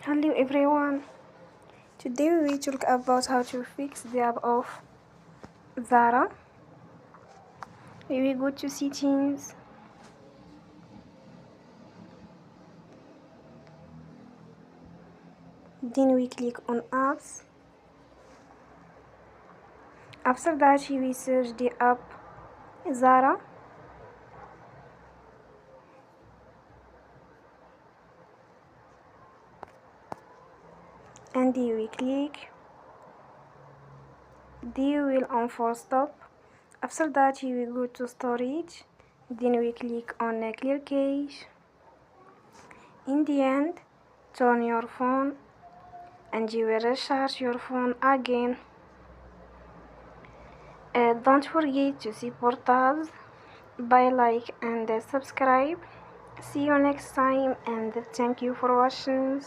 Hello everyone. Today we will talk about how to fix the app of Zara. We will go to settings. Then we click on apps. After that we will search the app Zara. And then we click. Then we will on for stop. After that we will go to storage. Then we click on clear cache. In the end, turn your phone and you will recharge your phone again. Don't forget to support us by like and subscribe. See you next time and thank you for watching.